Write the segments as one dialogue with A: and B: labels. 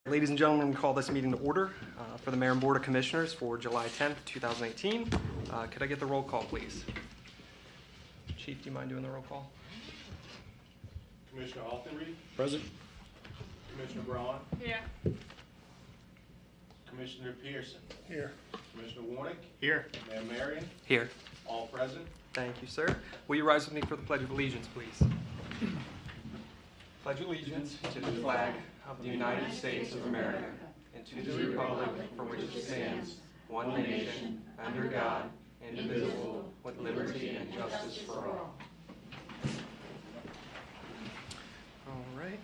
A: Ladies and gentlemen, we call this meeting to order for the Mayor and Board of Commissioners for July 10th, 2018. Could I get the roll call, please? Chief, do you mind doing the roll call?
B: Commissioner Altonreed.
C: Present.
B: Commissioner Braun.
D: Here.
B: Commissioner Pearson.
C: Here.
B: Commissioner Warnick.
C: Here.
B: Mayor Marion.
A: Here.
B: All present.
A: Thank you, sir. Will you rise with me for the Pledge of Allegiance, please? Pledge allegiance to the flag of the United States of America and to the republic for which it stands, one nation, under God, indivisible, with liberty and justice for all. All right.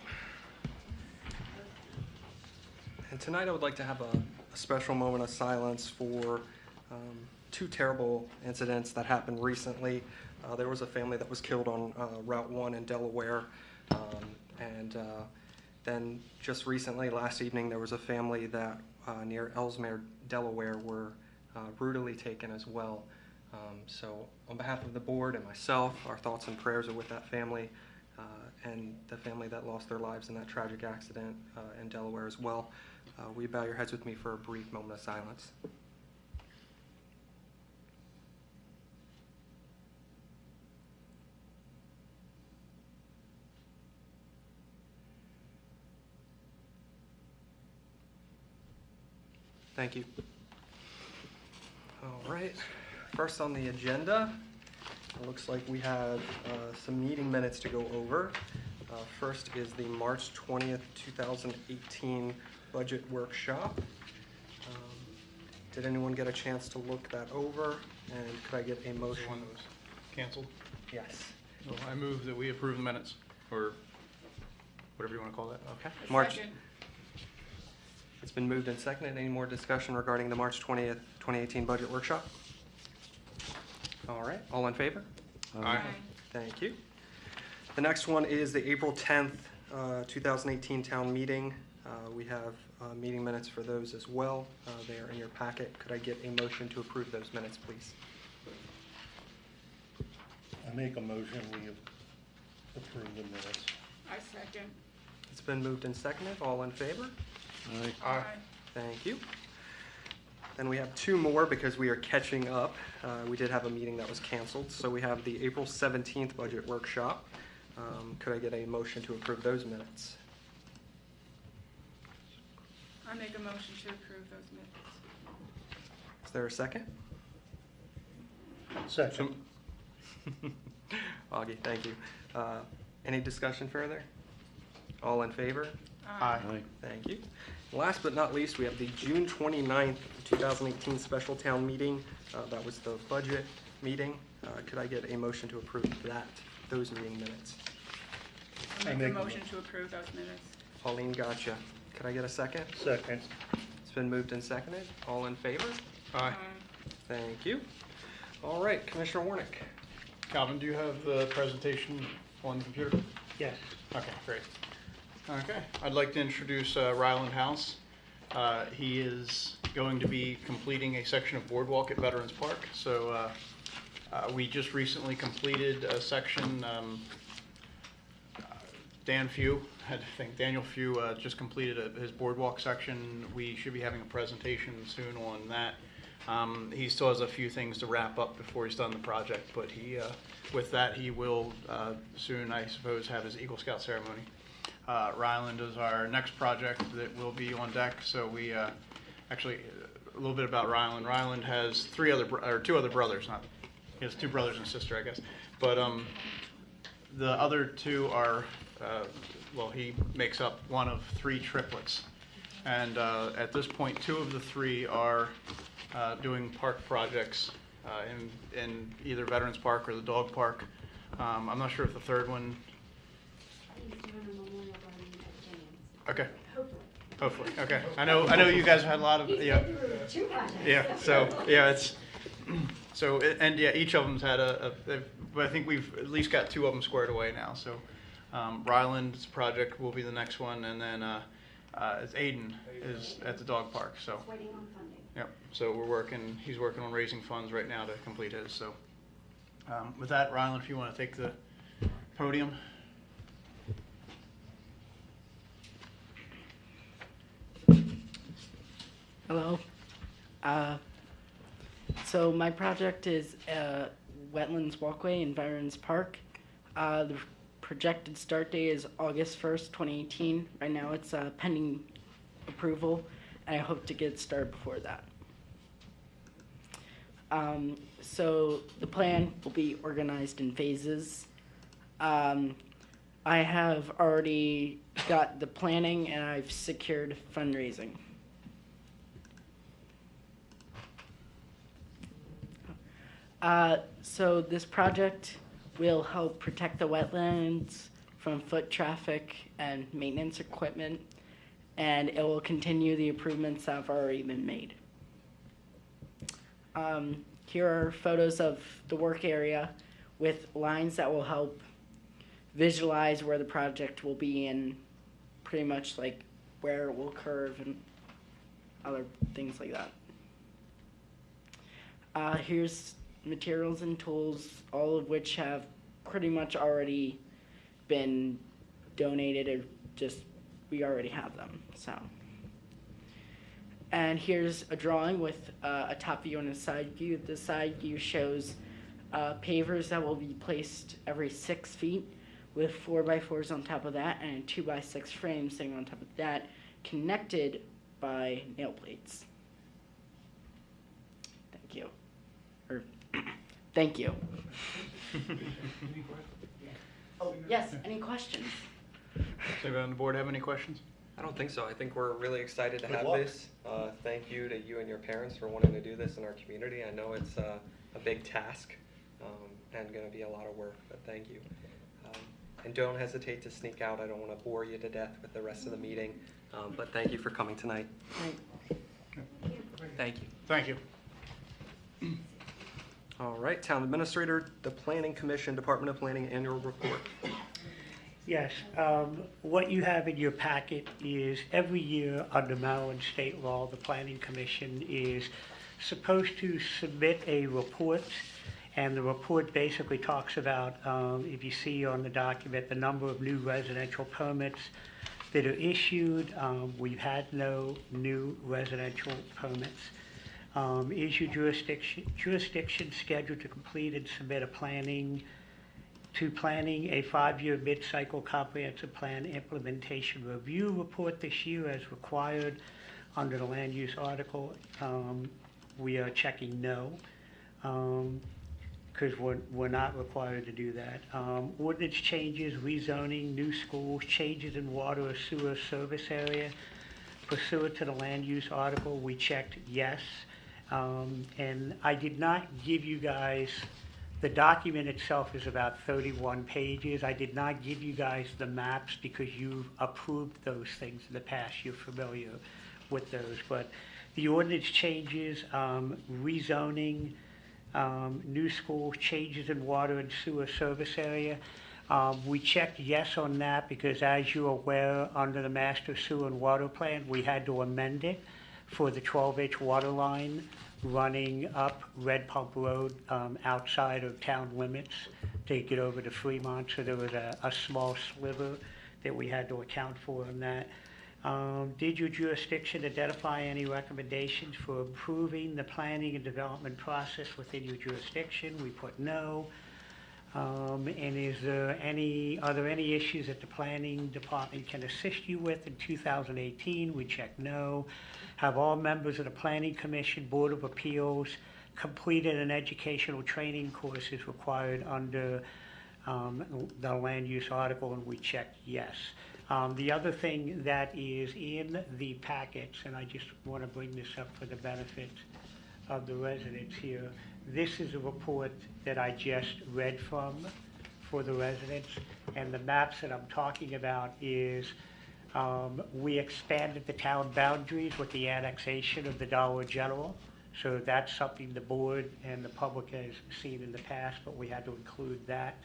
A: And tonight I would like to have a special moment of silence for two terrible incidents that happened recently. There was a family that was killed on Route 1 in Delaware. Then just recently, last evening, there was a family that near Ellesmere, Delaware, were brutally taken as well. So on behalf of the board and myself, our thoughts and prayers are with that family and the family that lost their lives in that tragic accident in Delaware as well. Will you bow your heads with me for a brief moment of silence? Thank you. All right. First on the agenda, it looks like we have some meeting minutes to go over. First is the March 20th, 2018 budget workshop. Did anyone get a chance to look that over? And could I get a motion?
C: One that was canceled.
A: Yes.
C: So I move that we approve the minutes, or whatever you want to call that.
A: Okay.
D: A
A: March.
D: second.
A: It's been moved and seconded. Any more discussion regarding the March 20th, 2018 budget workshop? All right. All in favor?
C: Aye.
A: Thank you. The next one is the April 10th, 2018 town meeting. We have meeting minutes for those as well. They are in your packet. Could I get a motion to approve those minutes, please?
E: I make a motion, we approve the minutes.
D: I second.
A: It's been moved and seconded. All in favor?
C: Aye.
A: Thank you. Then we have two more because we are catching up. We did have a meeting that was canceled. So we have the April 17th budget workshop. Could I get a motion to approve those minutes?
D: I make a motion to approve those minutes.
A: Is there a second?
E: Second.
A: Augie, thank you. Any discussion further? All in favor?
C: Aye.
A: Thank you. Last but not least, we have the June 29th, 2018 special town meeting. That was the budget meeting. Could I get a motion to approve those meeting minutes?
D: I
E: I
D: make a
E: make a
D: motion to approve those minutes.
A: Pauline, gotcha. Could I get a second?
E: Second.
A: It's been moved and seconded. All in favor?
C: Aye.
A: Thank you. All right, Commissioner Warnick.
C: Calvin, do you have the presentation on the computer?
E: Yes.
C: Okay, great. Okay, I'd like to introduce Ryland House. He is going to be completing a section of boardwalk at Veterans Park. So we just recently completed a section. Daniel Few just completed his boardwalk section. We should be having a presentation soon on that. He still has a few things to wrap up before he's done the project, but with that, he will soon, I suppose, have his Eagle Scout ceremony. Ryland is our next project that will be on deck. So we actually a little bit about Ryland. Ryland has two other brothers. He has two brothers and a sister, I guess. But the other two are he makes up one of three triplets. And at this point, two of the three are doing park projects in either Veterans Park or the dog park. I'm not sure if the third one. Okay. Hopefully. Okay. I know you guys have had a lot of yeah. So yeah, each of them's had but I think we've at least got two of them squared away now. So Ryland's project will be the next one, and then Aiden is at the dog park. So
F: waiting on funding.
C: Yep. So he's working on raising funds right now to complete his. So with that, Ryland, if you want to take the podium.
F: Hello. So my project is Wetlands Walkway in Veterans Park. The projected start date is August 1st, 2018. Right now it's pending approval, and I hope to get started before that. So the plan will be organized in phases. I have already got the planning and I've secured fundraising. So this project will help protect the wetlands from foot traffic and maintenance equipment, and it will continue the improvements that have already been made. Here are photos of the work area with lines that will help visualize where the project will be and pretty much like where it will curve and other things like that. Here's materials and tools, all of which have pretty much already been donated, or just we already have them. So, and here's a drawing with a top view and a side view. The side view shows pavers that will be placed every 6 feet with 4x4s on top of that, and a 2x6 frame sitting on top of that, connected by nail plates. Thank you. Thank you. Oh, yes, any questions?
C: Does anybody on the board have any questions?
A: I don't think so. I think we're really excited to
E: Good
A: have
E: luck.
A: this. Thank you to you and your parents for wanting to do this in our community. I know it's a big task and going to be a lot of work, but thank you. And don't hesitate to sneak out. I don't want to bore you to death with the rest of the meeting, but thank you for coming tonight. Thank you.
C: Thank you.
A: All right, Town Administrator, the Planning Commission, Department of Planning Annual Report.
G: Yes, what you have in your packet is every year under Maryland state law, the Planning Commission is supposed to submit a report, and the report basically talks about, if you see on the document, the number of new residential permits that are issued. We've had no new residential permits. Is your jurisdiction scheduled to complete and submit a planning a 5-year mid-cycle comprehensive plan implementation review report this year as required under the land use article? We are checking no, because we're not required to do that. Ordinance changes, rezoning, new schools, changes in water or sewer service area pursuant to the land use article, we checked yes. And I did not give you guys, the document itself is about 31 pages. I did not give you guys the maps because you've approved those things in the past. You're familiar with those. But the ordinance changes, rezoning, new schools, changes in water and sewer service area. We checked yes on that because, as you're aware, under the Master Sewer and Water Plan, we had to amend it for the 12-inch water line running up Red Pump Road outside of town limits to get over to Fremont. So there was a small sliver that we had to account for in that. Did your jurisdiction identify any recommendations for improving the planning and development process within your jurisdiction? We put no. And are there any issues that the planning department can assist you with in 2018? We checked no. Have all members of the Planning Commission, Board of Appeals completed an educational training course as required under the land use article? And we checked yes. The other thing that is in the packets, and I just want to bring this up for the benefit of the residents here, this is a report that I just read from for the residents, and the maps that I'm talking about is we expanded the town boundaries with the annexation of the Dollar General, so that's something the board and the public has seen in the past, but we had to include that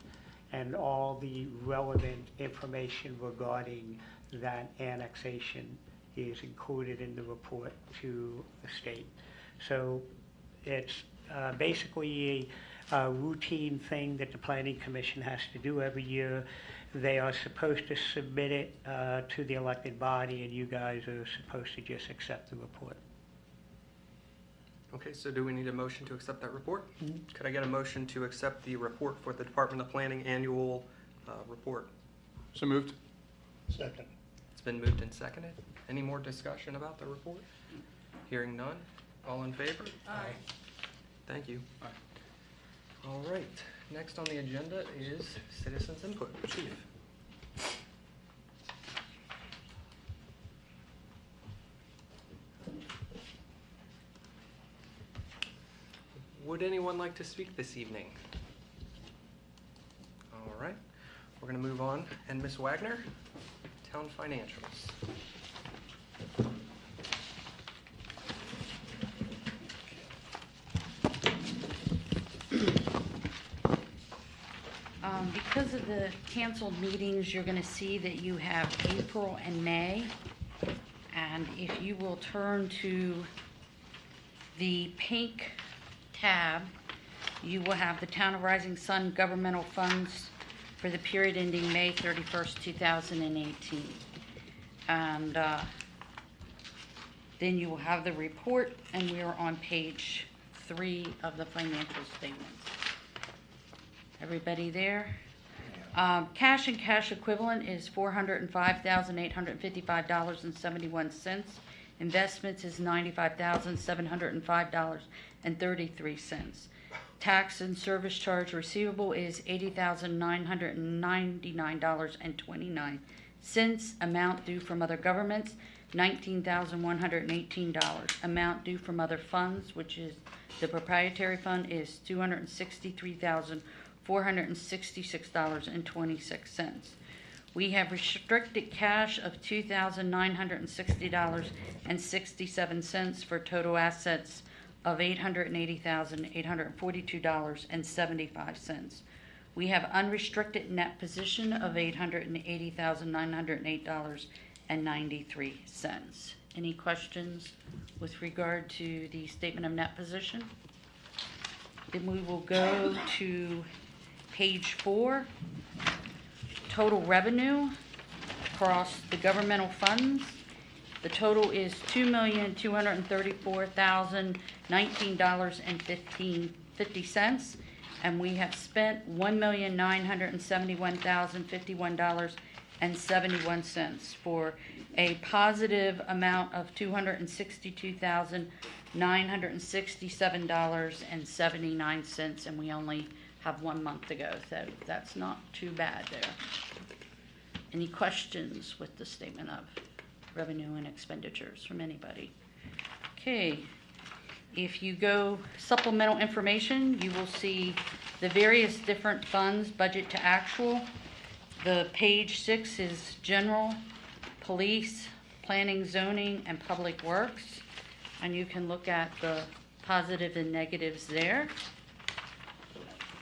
G: and all the relevant information regarding that annexation is included in the report to the state. So it's basically a routine thing that the Planning Commission has to do every year. They are supposed to submit it to the elected body, and you guys are supposed to just accept the report.
A: Okay, so do we need a motion to accept that report? Could I get a motion to accept the report for the Department of Planning annual report?
C: So moved.
E: Second.
A: It's been moved and seconded. Any more discussion about the report? Hearing none. All in favor?
D: Aye.
A: Thank you.
C: Aye.
A: All right, next on the agenda is citizens input. Chief. Would anyone like to speak this evening? All right, we're going to move on. And Ms. Wagner, Town Financials.
H: Because of the canceled meetings, you're going to see that you have April and May. And if you will turn to the pink tab, you will have the Town of Rising Sun governmental funds for the period ending May 31st, 2018. And then you will have the report, and we are on page 3 of the financial statements. Everybody there? Cash and cash equivalent is $405,855.71. Investments is $95,705.33. Tax and service charge receivable is $80,999.29. Amount due from other governments, $19,118. Amount due from other funds, which is the proprietary fund, is $263,466.26. We have restricted cash of $2,960.67 for total assets of $880,842.75. We have unrestricted net position of $880,908.93. Any questions with regard to the statement of net position? Then we will go to page 4, total revenue across the governmental funds. The total is $2,234,019.50, and we have spent $1,971,051.71 for a positive amount of $262,967.79, and we only have 1 month to go, so that's not too bad there. Any questions with the statement of revenue and expenditures from anybody? Okay, if you go supplemental information, you will see the various different funds, budget to actual. The page 6 is general, police, planning, zoning, and public works, and you can look at the positive and negatives there.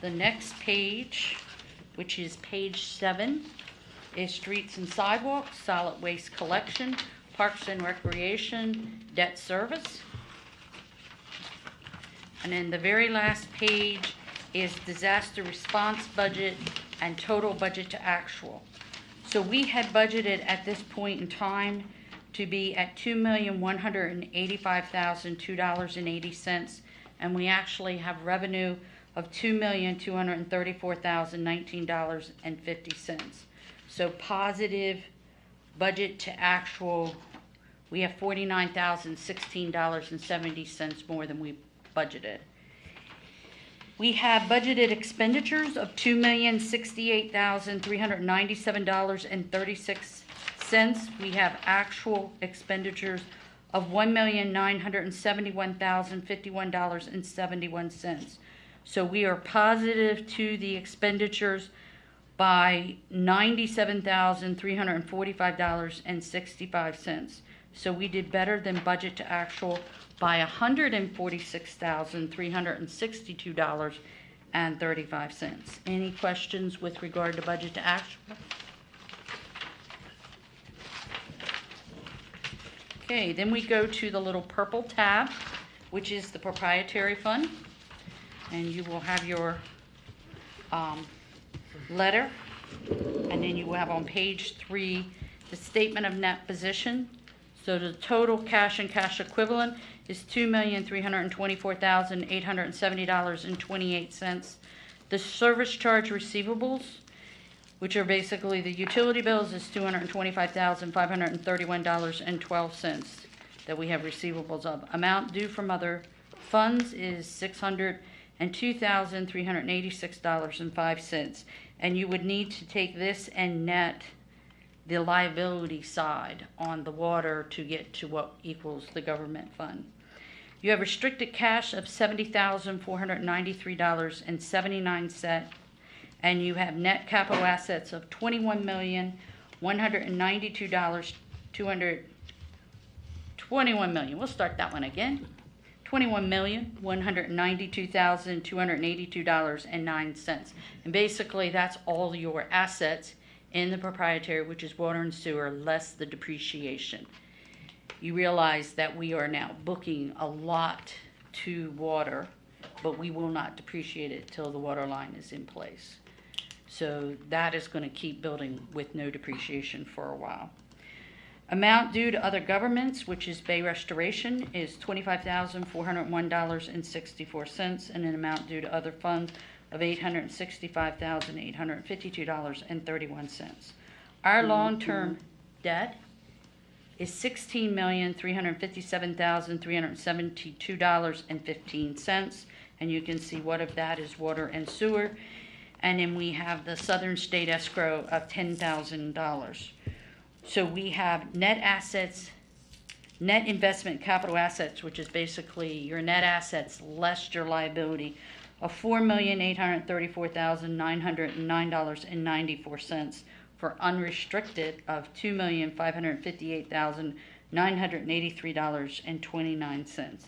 H: The next page, which is page 7, is streets and sidewalks, solid waste collection, parks and recreation, debt service. And then the very last page is disaster response budget and total budget to actual. So we had budgeted at this point in time to be at $2,185,002.80, and we actually have revenue of $2,234,019.50. So positive budget to actual, we have $49,016.70 more than we budgeted. We have budgeted expenditures of $2,068,397.36. We have actual expenditures of $1,971,051.71. So we are positive to the expenditures by $97,345.65. So we did better than budget to actual by $146,362.35. Any questions with regard to budget to actual? Okay, then we go to the little purple tab, which is the proprietary fund. And you will have your letter, and then you will have on page 3 the statement of net position. So the total cash and cash equivalent is $2,324,870.28. The service charge receivables, which are basically the utility bills, is $225,531.12 that we have receivables of. Amount due from other funds is $602,386.05. And you would need to take this and net the liability side on the water to get to what equals the government fund. You have restricted cash of $70,493.79, and you have net capital assets of $21,192,200. We'll start that one again. $21,192,282.09. And basically, that's all your assets in the proprietary, which is water and sewer, less the depreciation. You realize that we are now booking a lot to water, but we will not depreciate it till the water line is in place. So that is going to keep building with no depreciation for a while. Amount due to other governments, which is Bay Restoration, is $25,401.64, and an amount due to other funds of $865,852.31. Our long-term debt is $16,357,372.15, and you can see what of that is water and sewer. And then we have the Southern State Escrow of $10,000. So we have net assets, net investment capital assets, which is basically your net assets less your liability, of $4,834,909.94 for unrestricted of $2,558,983.29.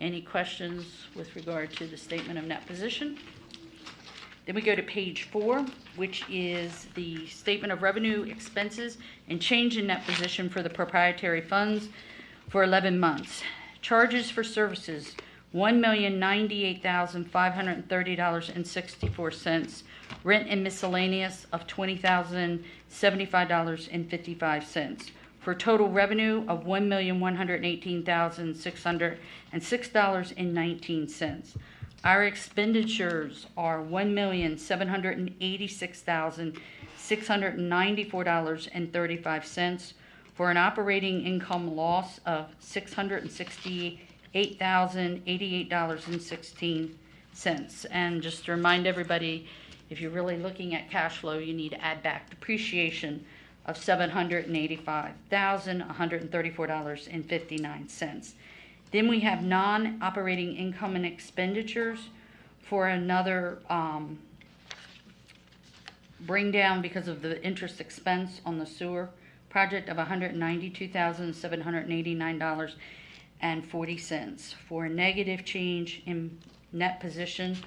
H: Any questions with regard to the statement of net position? Then we go to page 4, which is the statement of revenue, expenses, and change in net position for the proprietary funds for 11 months. Charges for services, $1,098,530.64. Rent and miscellaneous of $20,075.55. For total revenue of $1,118,606.19. Our expenditures are $1,786,694.35 for an operating income loss of $668,088.16. And just to remind everybody, if you're really looking at cash flow, you need to add back depreciation of $785,134.59. Then we have non-operating income and expenditures for another bring down because of the interest expense on the sewer project of $192,789.40 for a negative change in net position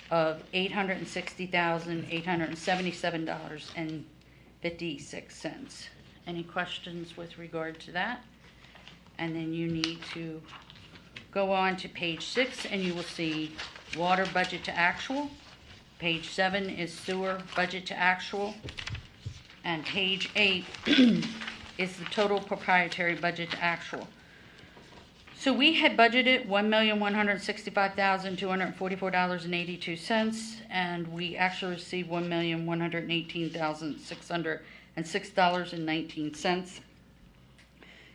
H: of $860,877.56. Any questions with regard to that? And then you need to go on to page 6 and you will see water budget to actual. Page 7 is sewer budget to actual. And page 8 is the total proprietary budget to actual. So we had budgeted $1,165,244.82, and we actually received $1,118,606.19.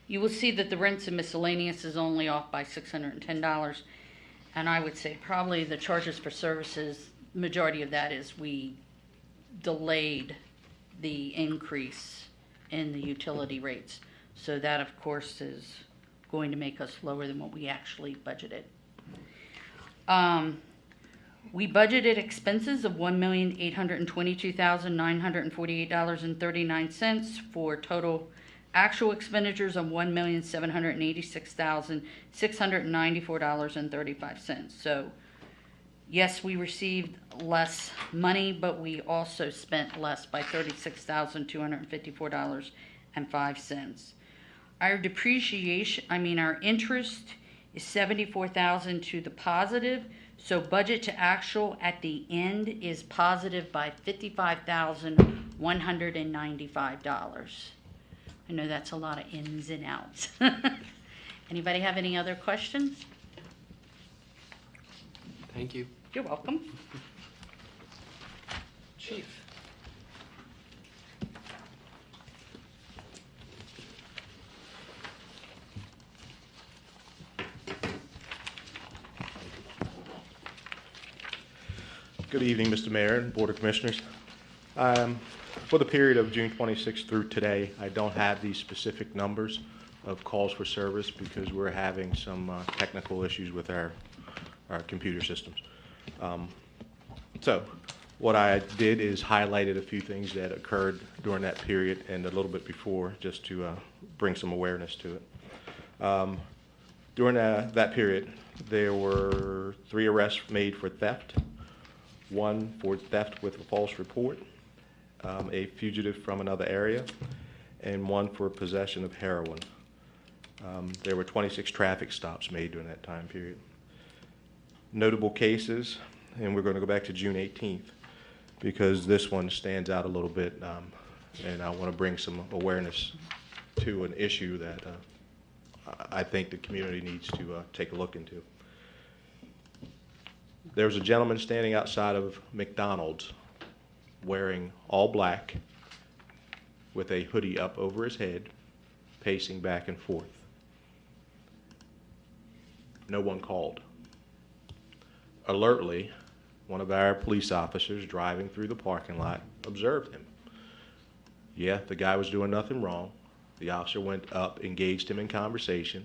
H: You will see that the rents and miscellaneous is only off by $610, and I would say probably the charges for services, majority of that is we delayed the increase in the utility rates. So that, of course, is going to make us lower than what we actually budgeted. We budgeted expenses of $1,822,948.39 for total actual expenditures of $1,786,694.35. So, yes, we received less money, but we also spent less by $36,254.05. Our our interest is $74,000 to the positive. So budget to actual at the end is positive by $55,195. I know that's a lot of ins and outs. Anybody have any other questions?
A: Thank you.
H: You're welcome.
A: Chief.
E: Good evening, Mr. Mayor and Board of Commissioners. For the period of June 26th through today, I don't have these specific numbers of calls for service because we're having some technical issues with our computer systems. So what I did is highlighted a few things that occurred during that period and a little bit before, just to bring some awareness to it. During that period, there were 3 arrests made for theft, 1 for theft with a false report, a fugitive from another area, and 1 for possession of heroin. There were 26 traffic stops made during that time period. Notable cases, and we're going to go back to June 18th because this one stands out a little bit, and I want to bring some awareness to an issue that I think the community needs to take a look into. There was a gentleman standing outside of McDonald's wearing all black with a hoodie up over his head, pacing back and forth. No one called. Alertly, one of our police officers driving through the parking lot observed him. Yeah, the guy was doing nothing wrong. The officer went up, engaged him in conversation,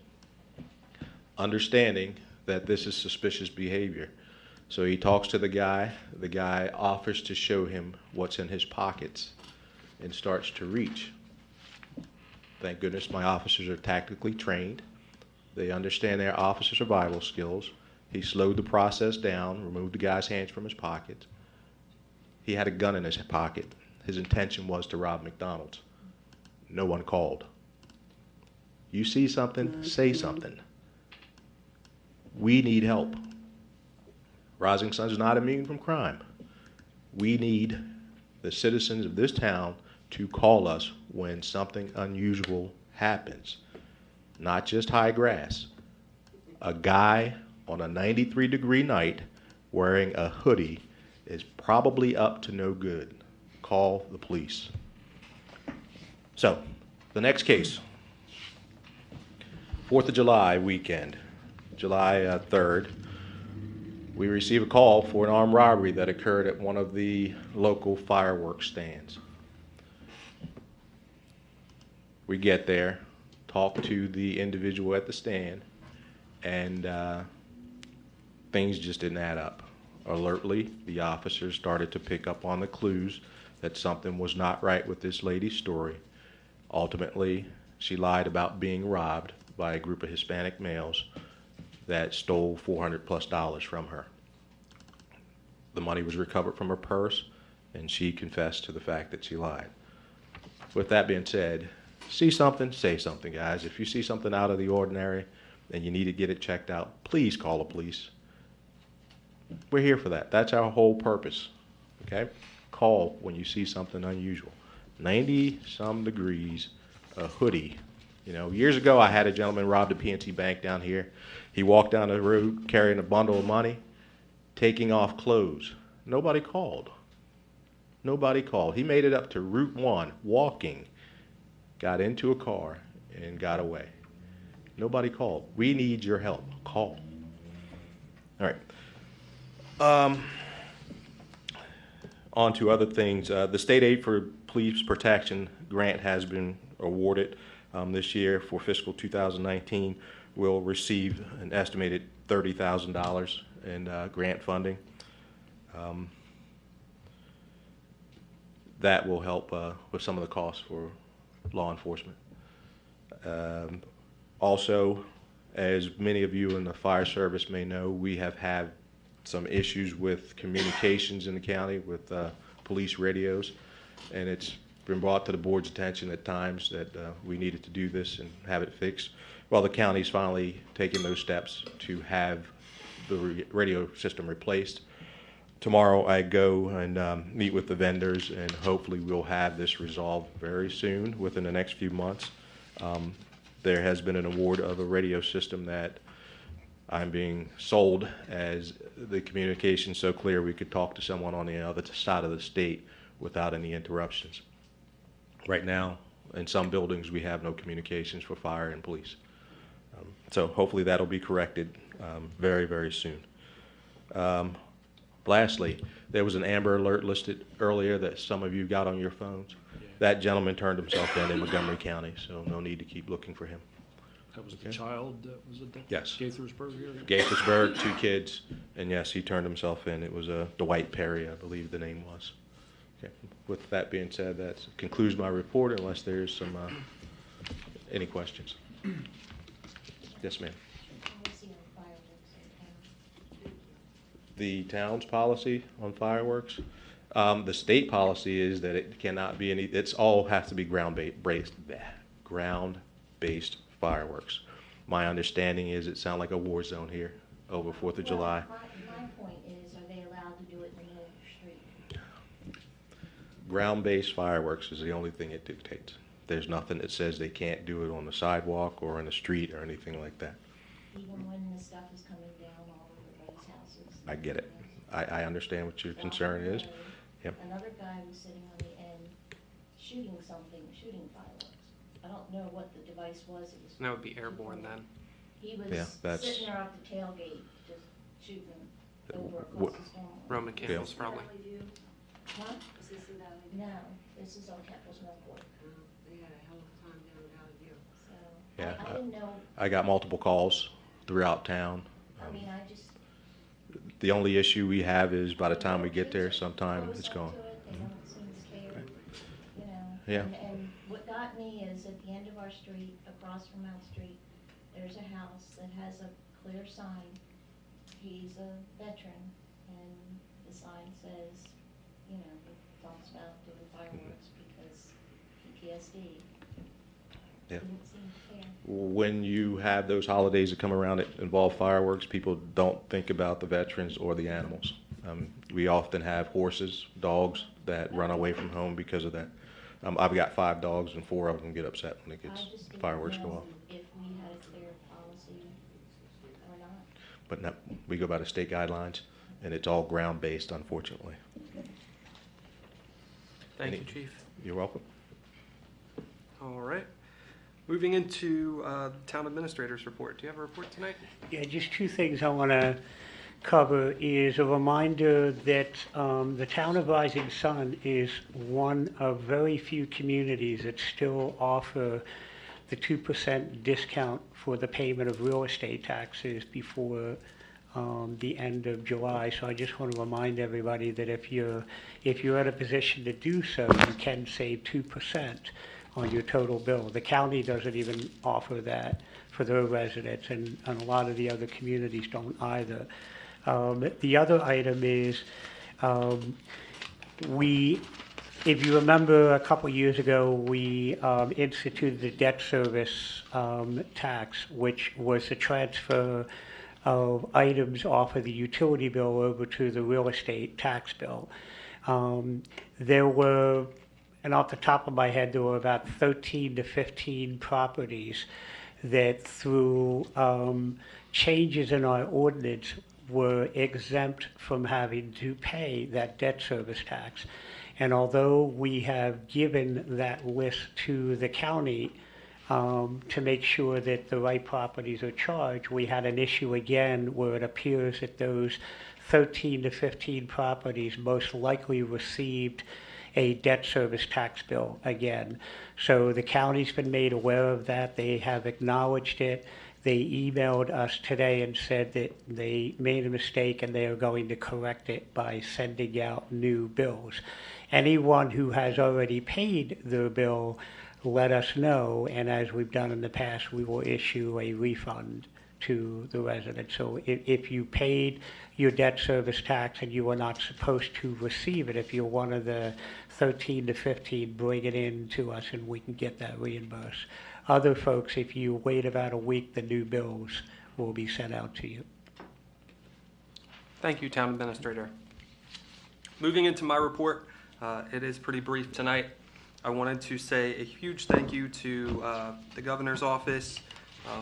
E: understanding that this is suspicious behavior. So he talks to the guy offers to show him what's in his pockets and starts to reach. Thank goodness my officers are tactically trained. They understand their officer survival skills. He slowed the process down, removed the guy's hands from his pocket. He had a gun in his pocket. His intention was to rob McDonald's. No one called. You see something, say something. We need help. Rising Sun is not immune from crime. We need the citizens of this town to call us when something unusual happens. Not just high grass. A guy on a 93-degree night wearing a hoodie is probably up to no good. Call the police. So, the next case. 4th of July weekend, July 3rd. We receive a call for an armed robbery that occurred at one of the local fireworks stands. We get there, talk to the individual at the stand, and things just didn't add up. Alertly, the officers started to pick up on the clues that something was not right with this lady's story. Ultimately, she lied about being robbed by a group of Hispanic males that stole $400+ from her. The money was recovered from her purse, and she confessed to the fact that she lied. With that being said, see something, say something, guys. If you see something out of the ordinary and you need to get it checked out, please call the police. We're here for that. That's our whole purpose, okay? Call when you see something unusual. 90-some degrees, a hoodie. You know, years ago I had a gentleman rob the PNC Bank down here. He walked down the road carrying a bundle of money, taking off clothes. Nobody called. Nobody called. He made it up to Route 1, walking, got into a car, and got away. Nobody called. We need your help. Call. All right. On to other things. The State Aid for Police Protection grant has been awarded this year for fiscal 2019. We'll receive an estimated $30,000 in grant funding. That will help with some of the costs for law enforcement. Also, as many of you in the fire service may know, we have had some issues with communications in the county with police radios, and it's been brought to the board's attention at times that we needed to do this and have it fixed. Well, the county's finally taken those steps to have the radio system replaced. tomorrow I go and meet with the vendors, and hopefully we'll have this resolved very soon, within the next few months. There has been an award of a radio system that I'm being sold, as the communication's so clear we could talk to someone on the other side of the state without any interruptions. Right now, in some buildings, we have no communications for fire and police. So hopefully that'll be corrected very, very soon. Lastly, there was an Amber Alert listed earlier that some of you got on your phones. That gentleman turned himself in Montgomery County, so no need to keep looking for him.
I: That was the
E: Okay.
I: child that was at the
E: Yes.
I: Gaithersburg here?
E: Gaithersburg, 2 kids, and yes, he turned himself in. It was Dwight Perry, I believe the name was. Okay. With that being said, that concludes my report, unless there's some any questions. Yes, ma'am. The town's policy on fireworks, the state policy is that it cannot be any. It's all has to be ground-based fireworks. My understanding is it sounds like a war zone here over 4th of July.
J: My point is, are they allowed to do it in the middle of the street?
E: Ground-based fireworks is the only thing it dictates. There's nothing that says they can't do it on the sidewalk or in the street or anything like that.
J: Even when the stuff is coming down all over those houses?
E: I get it. I understand what your concern is. Yep.
J: Another guy was sitting on the end shooting fireworks. I don't know what the device was. It was.
A: That would be airborne then.
J: He
E: Yeah,
J: was
E: that's-
J: sitting there off the tailgate, just shooting over
E: Wh-
J: across the storm.
A: Roman candles, probably.
J: Huh? No, this is on Campbell's Milk. So,
E: Yeah,
J: I didn't know,
E: I got multiple calls throughout town.
J: I mean, I just.
E: The only issue we have is by the time we get there, sometime
J: Close
E: it's
J: up
E: gone.
J: to it, they don't seem scared, you know.
E: Yeah.
J: And what got me is at the end of our street, across from Mount Street, there's a house that has a clear sign. He's a veteran, and the sign says, you know, it talks about doing fireworks because PTSD.
E: Yeah.
J: Didn't seem fair.
E: When you have those holidays that come around that involve fireworks, people don't think about the veterans or the animals. We often have horses, dogs that run away from home because of that. I've got 5 dogs, and 4 of them get upset when it
J: I
E: gets
J: just didn't
E: fireworks go
J: know
E: off.
J: if we had a clear policy or not.
E: But no, we go by the state guidelines, and it's all ground-based, unfortunately.
A: Thank
E: Any-
A: you, Chief.
E: You're welcome.
A: All right. Moving into Town Administrator's report. Do you have a report tonight?
G: Yeah, just 2 things I want to cover is a reminder that the town of Rising Sun is one of very few communities that still offer the 2% discount for the payment of real estate taxes before the end of July. So I just want to remind everybody that if you're in a position to do so, you can save 2% on your total bill. The county doesn't even offer that for their residents, and a lot of the other communities don't either. The other item is if you remember a couple years ago, we instituted the debt service tax, which was the transfer of items off of the utility bill over to the real estate tax bill. There were, and off the top of my head, there were about 13 to 15 properties that through changes in our ordinance were exempt from having to pay that debt service tax. And although we have given that list to the county to make sure that the right properties are charged, we had an issue again where it appears that those 13 to 15 properties most likely received a debt service tax bill again. So the county's been made aware of that. They have acknowledged it. They emailed us today and said that they made a mistake and they are going to correct it by sending out new bills. Anyone who has already paid their bill, let us know, and as we've done in the past, we will issue a refund to the resident. So if you paid your debt service tax and you were not supposed to receive it, if you're one of the 13 to 15, bring it in to us and we can get that reimbursed. Other folks, if you wait about a week, the new bills will be sent out to you.
A: Thank you, Town Administrator. Moving into my report, it is pretty brief tonight. I wanted to say a huge thank you to the governor's office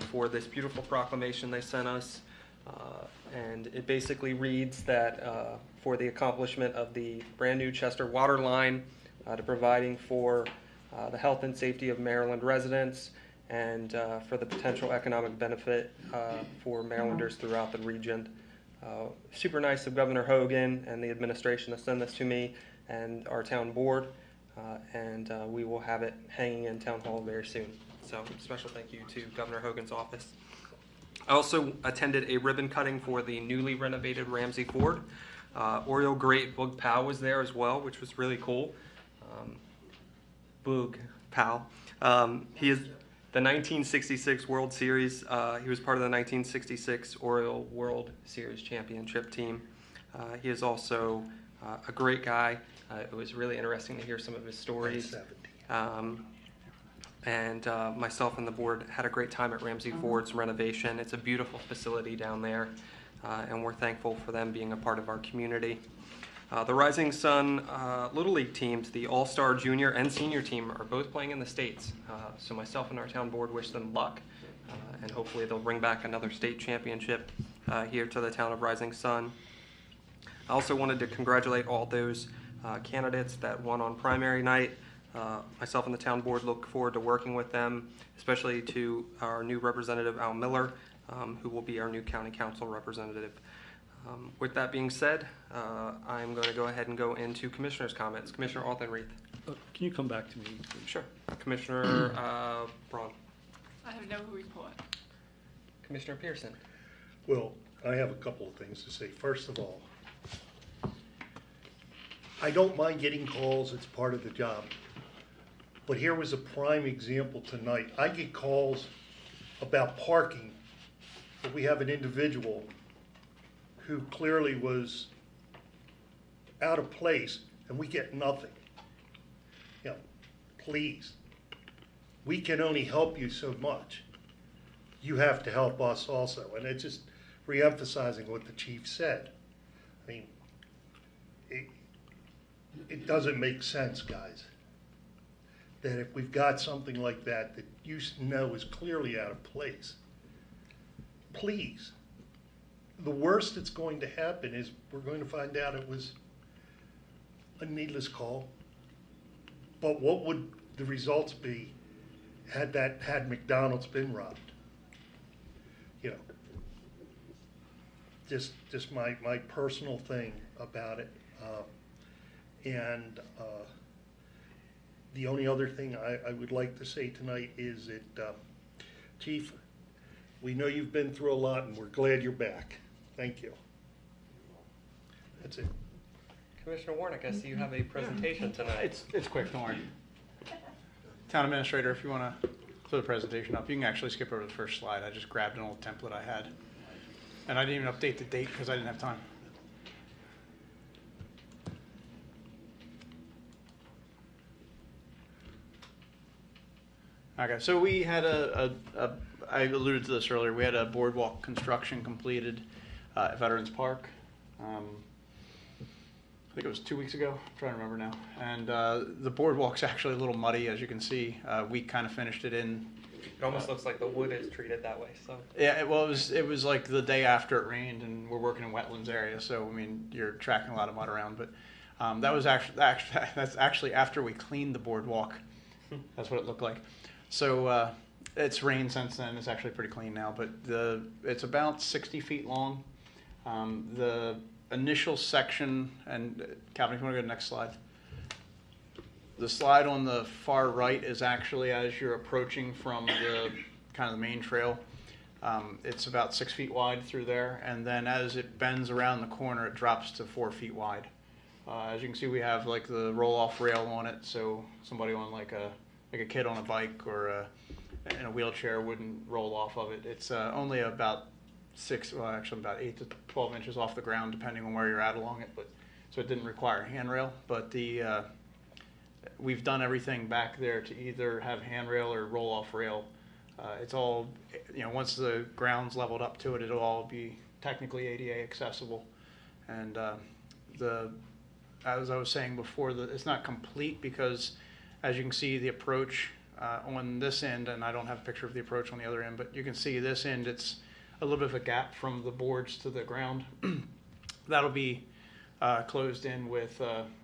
A: for this beautiful proclamation they sent us. And it basically reads that for the accomplishment of the brand new Chester water line, to providing for the health and safety of Maryland residents, and for the potential economic benefit for Marylanders throughout the region. Super nice of Governor Hogan and the administration to send this to me and our town board, and we will have it hanging in Town Hall very soon. So special thank you to Governor Hogan's office. I also attended a ribbon cutting for the newly renovated Ramsey Ford. Oriole great Boog Powell was there as well, which was really cool. Boog Powell. He is the 1966 World Series. He was part of the 1966 Oriole World Series championship team. He is also a great guy. It was really interesting to hear some of his stories. And myself and the board had a great time at Ramsey Ford's renovation. It's a beautiful facility down there, and we're thankful for them being a part of our community. The Rising Sun Little League teams, the All-Star Junior and Senior team, are both playing in the States. So myself and our town board wish them luck, and hopefully they'll bring back another state championship here to the town of Rising Sun. I also wanted to congratulate all those candidates that won on primary night. Myself and the town board look forward to working with them, especially to our new representative, Al Miller, who will be our new county council representative. With that being said, I'm going to go ahead and go into commissioners' comments. Commissioner Alton-Reith.
I: Can you come back to me, please?
A: Sure. Commissioner Braun.
D: I have no report.
A: Commissioner Pearson.
K: Well, I have a couple of things to say. First of all, I don't mind getting calls, it's part of the job. But here was a prime example tonight. I get calls about parking, but we have an individual who clearly was out of place, and we get nothing. You know, please, we can only help you so much. You have to help us also, and it's just reemphasizing what the chief said. I mean, it doesn't make sense, guys, that if we've got something like that that you know is clearly out of place, please. The worst that's going to happen is we're going to find out it was a needless call. But what would the results be had McDonald's been robbed? You know, just my personal thing about it. The only other thing I would like to say tonight is that, Chief, we know you've been through a lot, and we're glad you're back. Thank you. That's it.
A: Commissioner Warnick, I see you have a presentation tonight.
C: It's quick, don't worry. Town Administrator, if you want to throw the presentation up, you can actually skip over the first slide. I just grabbed an old template I had. And I didn't even update the date because I didn't have time. Okay, so we had I alluded to this earlier, we had a boardwalk construction completed at Veterans Park. I think it was 2 weeks ago, I'm trying to remember now. And the boardwalk's actually a little muddy, as you can see. We kind of finished it in.
A: It almost looks like the wood is treated that way. So
C: Yeah, well, it was like the day after it rained, and we're working in wetlands area, so I mean you're tracking a lot of mud around. But that was that's actually after we cleaned the boardwalk. That's what it looked like. So it's rained since then. It's actually pretty clean now, but it's about 60 feet long. The initial section, and Calvin, if you want to go to the next slide. The slide on the far right is actually as you're approaching from the kind of the main trail. It's about 6 feet wide through there, and then as it bends around the corner, it drops to 4 feet wide. As you can see, we have like the roll-off rail on it, so somebody on like a kid on a bike or in a wheelchair wouldn't roll off of it. It's only about about 8 to 12 inches off the ground, depending on where you're at along it. But so it didn't require handrail. But we've done everything back there to either have handrail or roll-off rail. It's all, once the ground's leveled up to it, it'll all be technically ADA accessible. And the as I was saying before, it's not complete because, as you can see, the approach on this end, and I don't have a picture of the approach on the other end, but you can see this end, it's a little bit of a gap from the boards to the ground. That'll be closed in with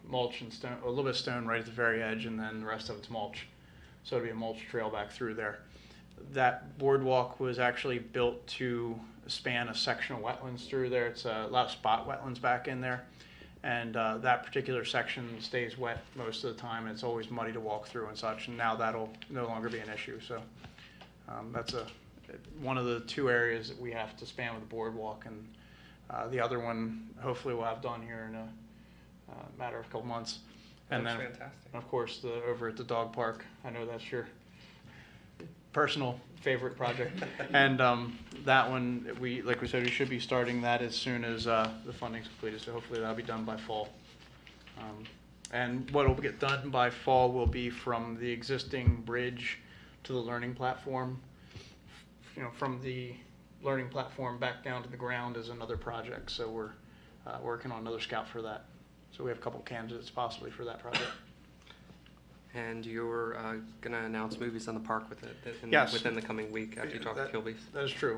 C: mulch and stone, a little bit of stone right at the very edge, and then the rest of it's mulch. So it'll be a mulch trail back through there. That boardwalk was actually built to span a section of wetlands through there. It's a lot of spot wetlands back in there. And that particular section stays wet most of the time. It's always muddy to walk through and such. And now that'll no longer be an issue. So that's one of the two areas that we have to span with the boardwalk. And the other one, hopefully we'll have done here in a matter of a couple months. And
A: Looks
C: then,
A: fantastic.
C: of course, over at the dog park. I know that's your personal favorite project. And that one, like we said, we should be starting that as soon as the funding's completed. So hopefully that'll be done by fall. And what will get done by fall will be from the existing bridge to the learning platform. From the learning platform back down to the ground is another project. So we're working on another scout for that. So we have a couple candidates possibly for that project.
A: And you're going to announce movies on the park
C: Yes.
A: within the coming week after you talk to Kilby's?
C: That is true.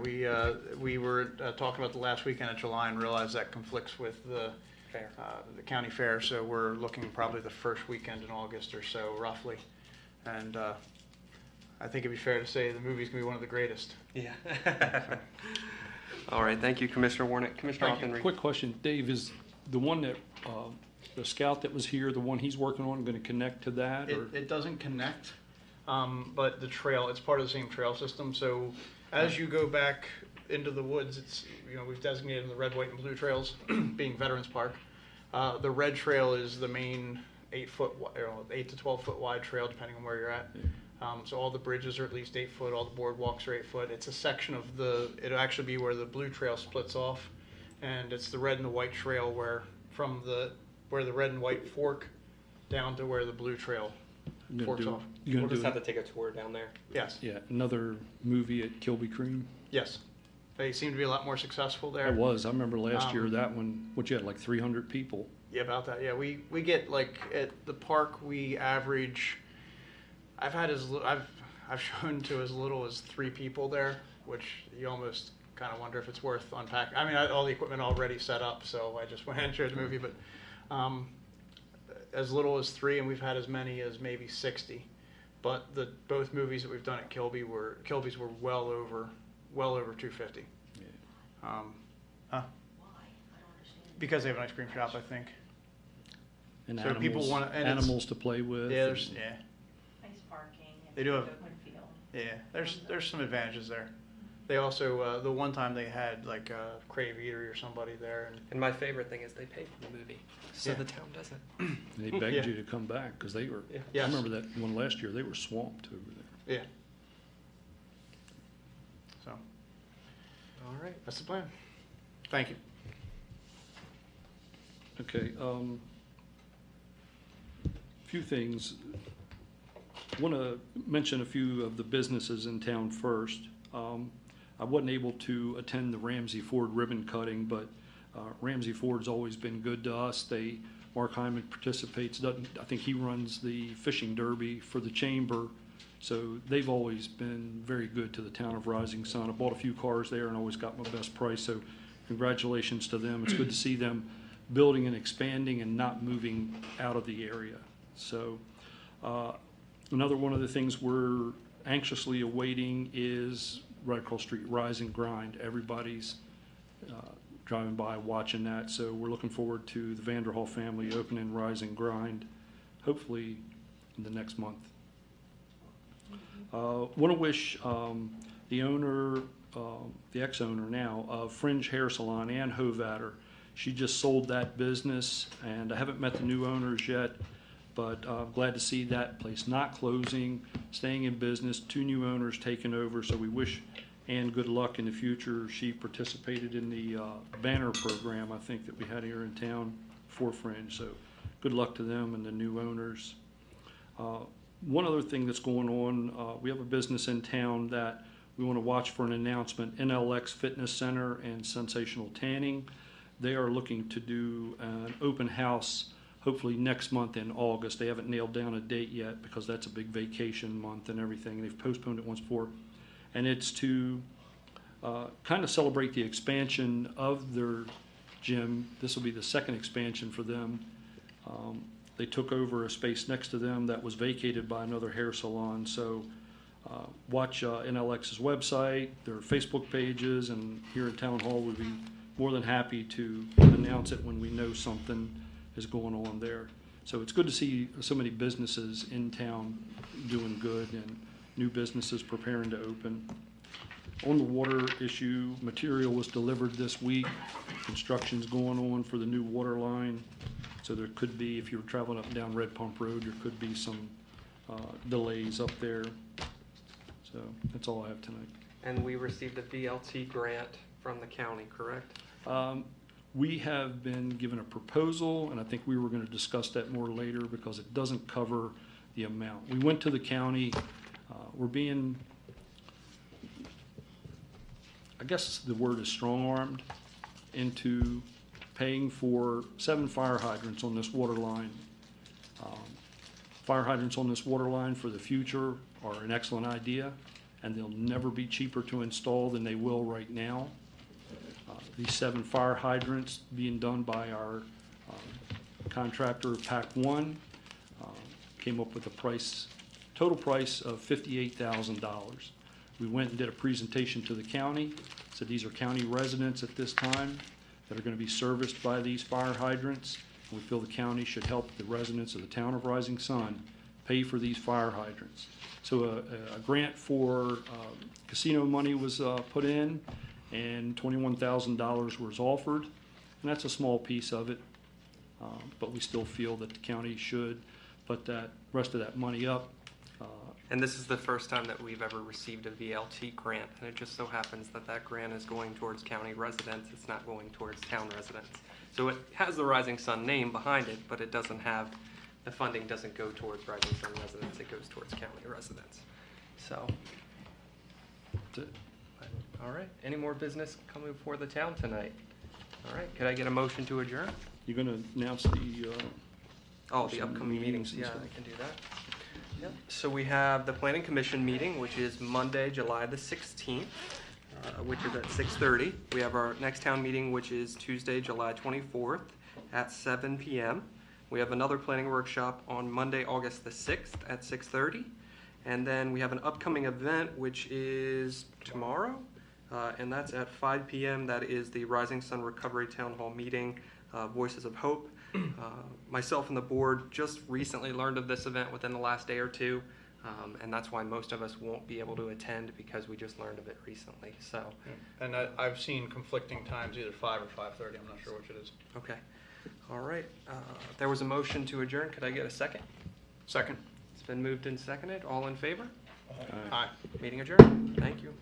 C: We were talking about the last weekend of July and realized that conflicts with the
A: Fair.
C: the county fair, so we're looking probably the first weekend in August or so, roughly. And I think it'd be fair to say the movie's gonna be one of the greatest.
A: Yeah. All right, thank you, Commissioner Warnick. Commissioner
C: Thank you.
A: Oppenreich.
I: Quick question, Dave, is the one that, the scout that was here, the one he's working on, gonna connect to that, or?
C: It doesn't connect, but the trail, it's part of the same trail system, so as you go back into the woods, it's, we've designated the red, white, and blue trails, being Veterans Park. The red trail is the main 8 to 12 foot wide trail, depending on where you're at. So all the bridges are at least 8 foot, all the boardwalks are 8 foot. It's a section of it'll actually be where the blue trail splits off, and it's the red and the white trail where the red and white fork down to where the blue trail
I: You gonna
C: forks
I: do-
C: off.
I: You
A: We'll
I: gonna
A: just
I: do,
A: have to take a tour down there.
C: Yes,
I: yeah, another movie at Kilby Creek?
C: yes. They seem to be a lot more successful there.
I: I remember last year,
C: Um,
I: that one, you had, like 300 people?
C: Yeah, about that. Yeah, we get like at the park we average. I've shown to as little as 3 people there, which you almost kind of wonder if it's worth unpacking. I mean, all the equipment already set up, so I just went and showed the movie. But as little as 3, and we've had as many as maybe 60. But both movies that we've done at Kilby's were well over 250. Because they have an ice cream shop, I think.
I: And
C: So people
I: animals,
C: wanna- and it's-
I: animals to play with?
C: Yeah,
I: and-
D: Nice parking.
C: They do have-
D: Open field.
C: Yeah, there's some advantages there. They also the one time they had like Crave Eatery or somebody there, and
A: And my favorite thing is they pay for the movie, so
C: Yeah.
A: the town doesn't.
I: They begged
C: Yeah.
I: you to come back, because they were,
A: Yeah.
I: I
C: Yes.
I: remember that one last year, they were swamped over there.
C: yeah. So
A: All right.
C: that's the plan. Thank you.
I: Okay, few things. Want to mention a few of the businesses in town first. I wasn't able to attend the Ramsey Ford ribbon cutting, but Ramsey Ford's always been good to us. Mark Hyman participates, I think he runs the fishing derby for the chamber, so they've always been very good to the town of Rising Sun. I bought a few cars there and always got my best price, so congratulations to them. It's good to see them building and expanding and not moving out of the area. So another one of the things we're anxiously awaiting is right across the street, Rise and Grind. Everybody's driving by watching that, so we're looking forward to the Vanderhall family opening Rise and Grind, hopefully in the next month. Want to wish the owner, the ex-owner now, of Fringe Hair Salon, Ann Hovatter. She just sold that business, and I haven't met the new owners yet, but glad to see that place not closing, staying in business, 2 new owners taking over, so we wish Ann good luck in the future. She participated in the banner program, I think, that we had here in town for Fringe, so good luck to them and the new owners. One other thing that's going on, we have a business in town that we want to watch for an announcement, NLX Fitness Center and Sensational Tanning. They are looking to do an open house hopefully next month in August. They haven't nailed down a date yet because that's a big vacation month and everything. They've postponed it once before. And it's to kind of celebrate the expansion of their gym. This will be the second expansion for them. They took over a space next to them that was vacated by another hair salon. So watch NLX's website, their Facebook pages, and here at Town Hall we'd be more than happy to announce it when we know something is going on there. So it's good to see so many businesses in town doing good and new businesses preparing to open. On the water issue, material was delivered this week. Construction's going on for the new water line. So there could be, if you're traveling up and down Red Pump Road, there could be some delays up there. So that's all I have tonight.
A: And we received a VLT grant from the county, correct?
I: We have been given a proposal, and I think we were going to discuss that more later because it doesn't cover the amount. We went to the county. We're being, I guess the word is strong-armed into paying for 7 fire hydrants on this water line. Fire hydrants on this water line for the future are an excellent idea, and they'll never be cheaper to install than they will right now. These 7 fire hydrants being done by our contractor, Pac One, came up with a price, total price of $58,000. We went and did a presentation to the county, said these are county residents at this time that are going to be serviced by these fire hydrants. We feel the county should help the residents of the town of Rising Sun pay for these fire hydrants. So a grant for casino money was put in, and $21,000 was offered, and that's a small piece of it, but we still feel that the county should put that rest of that money up.
A: And this is the first time that we've ever received a VLT grant, and it just so happens that that grant is going towards county residents. It's not going towards town residents. So it has the Rising Sun name behind it, but it doesn't have, the funding doesn't go towards Rising Sun residents. It goes towards county residents. So,
I: That's it.
A: all right. Any more business coming before the town tonight? All right. Could I get a motion to adjourn?
I: You're going to announce the
A: Oh, the
I: some
A: upcoming meetings.
I: and
A: Yeah,
I: stuff.
A: I can do that. Yep. So we have the Planning Commission meeting, which is Monday, July the 16th, which is at 6:30. We have our next town meeting, which is Tuesday, July 24th at 7 p.m. We have another planning workshop on Monday, August the 6th at 6:30. And then we have an upcoming event, which is tomorrow, and that's at 5 p.m. That is the Rising Sun Recovery Town Hall meeting, Voices of Hope. Myself and the board just recently learned of this event within the last day or two, and that's why most of us won't be able to attend because we just learned of it recently. So,
C: And I've seen conflicting times, either 5 or 5:30, I'm not sure which it is.
A: okay. All right. There was a motion to adjourn. Could I get a second?
C: Second.
A: It's been moved and seconded. All in favor?
C: Aye.
A: Meeting adjourned. Thank you.